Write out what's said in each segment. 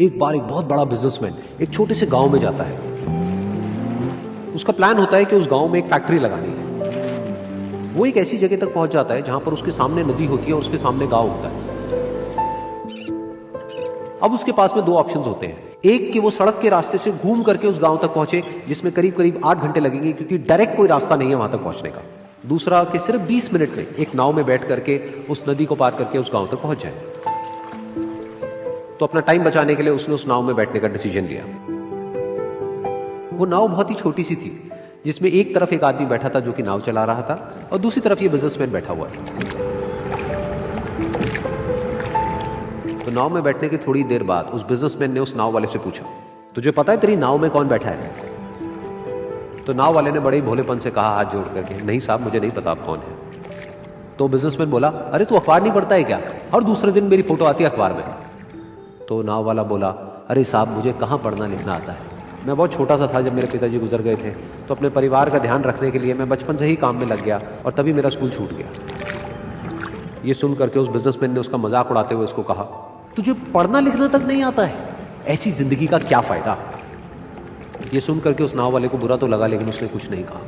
एक बार एक बहुत बड़ा बिजनेसमैन एक छोटे से गांव में जाता है। उसका प्लान होता है कि उस गांव में एक फैक्ट्री लगानी है। वो एक ऐसी जगह तक पहुंच जाता है जहां पर उसके सामने नदी होती है और उसके सामने गांव होता है। अब उसके पास में दो ऑप्शंस होते हैं। एक कि वो सड़क के रास्ते से घूम करके उस गांव तक पहुंचे, जिसमें करीब करीब 8 घंटे लगेंगे, क्योंकि डायरेक्ट कोई रास्ता नहीं है वहां तक पहुंचने का। दूसरा कि सिर्फ 20 मिनट में एक नाव में बैठ करके उस नदी को पार करके उस गांव तक पहुंच जाए। तो अपना टाइम बचाने के लिए उसने उस नाव में बैठने का डिसीजन लिया। वो नाव बहुत ही छोटी सी थी, जिसमें एक तरफ एक आदमी बैठा था जो कि नाव चला रहा था और दूसरी तरफ ये बिजनेसमैन बैठा हुआ था। तो नाव में बैठने की थोड़ी देर बाद उस बिजनेसमैन ने उस नाव वाले से पूछा, तुझे पता है तेरी नाव में कौन बैठा है? तो नाव वाले ने बड़े ही भोलेपन से कहा हाथ जोड़ करके, नहीं साहब मुझे नहीं पता आप कौन है। तो बिजनेसमैन बोला, अरे तू अखबार नहीं पढ़ता है क्या? हर दूसरे दिन मेरी फोटो आती है अखबार में। तो नाव वाला बोला, अरे साहब मुझे कहाँ पढ़ना लिखना आता है, मैं बहुत छोटा सा था जब मेरे पिताजी गुजर गए थे, तो अपने परिवार का ध्यान रखने के लिए मैं बचपन से ही काम में लग गया और तभी मेरा स्कूल छूट गया। ये सुन करके उस बिजनेसमैन ने उसका मजाक उड़ाते हुए उसको कहा, तुझे पढ़ना लिखना तक नहीं आता है, ऐसी जिंदगी का क्या फायदा? ये सुन करके उस नाव वाले को बुरा तो लगा, लेकिन उसने कुछ नहीं कहा।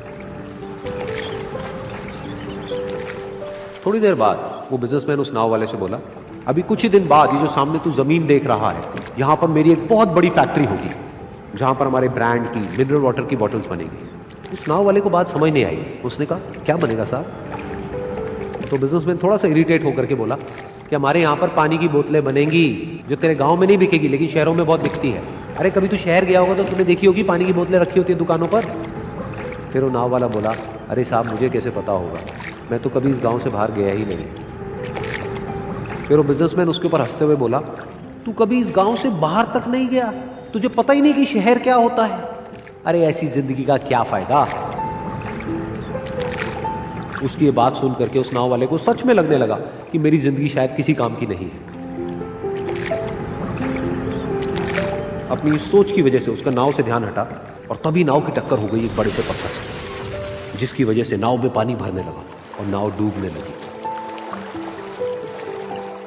थोड़ी देर बाद वो बिजनेसमैन उस नाव वाले से बोला, अभी कुछ ही दिन बाद ये जो सामने तू जमीन देख रहा है, यहां पर मेरी एक बहुत बड़ी फैक्ट्री होगी जहां पर हमारे ब्रांड की मिनरल वाटर की बॉटल्स बनेगी। उस नाव वाले को बात समझ नहीं आई। उसने कहा, क्या बनेगा साहब? तो बिजनेसमैन थोड़ा सा इरिटेट होकर के बोला कि हमारे यहाँ पर पानी की बोतलें बनेंगी जो तेरे गांव में नहीं बिकेगी, लेकिन शहरों में बहुत बिकती है। अरे कभी तू शहर गया होगा तो तूने देखी होगी पानी की बोतलें रखी होती है दुकानों पर। फिर वो नाव वाला बोला, अरे साहब मुझे कैसे पता होगा, मैं तो कभी इस गांव से बाहर गया ही नहीं। फिर वो बिजनेसमैन उसके ऊपर हंसते हुए बोला, तू कभी इस गांव से बाहर तक नहीं गया, तुझे पता ही नहीं कि शहर क्या होता है? अरे ऐसी जिंदगी का क्या फायदा? उसकी ये बात सुन करके उस नाव वाले को सच में लगने लगा कि मेरी जिंदगी शायद किसी काम की नहीं है। अपनी इस सोच की वजह से उसका नाव से ध्यान हटा और तभी नाव की टक्कर हो गई एक बड़े से पत्थर से, जिसकी वजह से नाव में पानी भरने लगा और नाव डूबने लगी।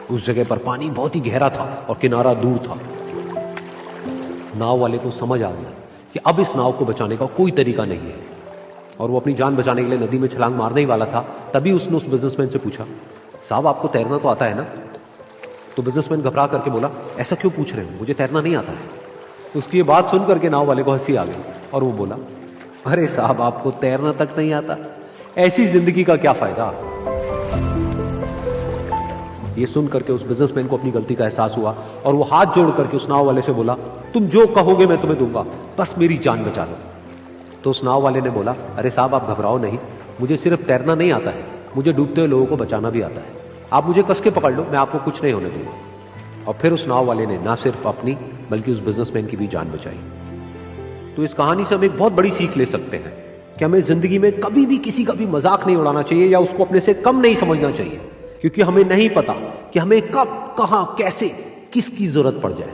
उस जगह पर पानी बहुत ही गहरा था और किनारा दूर था। नाव वाले को समझ आ गया कि अब इस नाव को बचाने का कोई तरीका नहीं है और वो अपनी जान बचाने के लिए नदी में छलांग मारने ही वाला था। तभी उसने उस बिजनेसमैन से पूछा, साहब आपको तैरना तो आता है ना? तो बिजनेसमैन घबरा करके बोला, ऐसा क्यों पूछ रहे हो, मुझे तैरना नहीं आता है। उसकी ये बात सुन करके नाव वाले को हंसी आ गई और वो बोला, अरे साहब आपको तैरना तक नहीं आता, ऐसी जिंदगी का क्या फायदा? ये सुन करके उस बिजनेसमैन को अपनी गलती का एहसास हुआ और वो हाथ जोड़ करके उस नाव वाले से बोला, तुम जो कहोगे मैं तुम्हें दूंगा, बस मेरी जान बचा लो। तो उस नाव वाले ने बोला, अरे साहब आप घबराओ नहीं, मुझे सिर्फ तैरना नहीं आता है, मुझे डूबते हुए लोगों को बचाना भी आता है। आप मुझे कस के पकड़ लो, मैं आपको कुछ नहीं होने दूंगा। और फिर उस नाव वाले ने ना सिर्फ अपनी बल्कि उस बिजनेसमैन की भी जान बचाई। तो इस कहानी से हम एक बहुत बड़ी सीख ले सकते हैं कि हमें जिंदगी में कभी भी किसी का भी मजाक नहीं उड़ाना चाहिए या उसको अपने से कम नहीं समझना चाहिए, क्योंकि हमें नहीं पता कि हमें कब, कहां, कैसे, किसकी जरूरत पड़ जाए।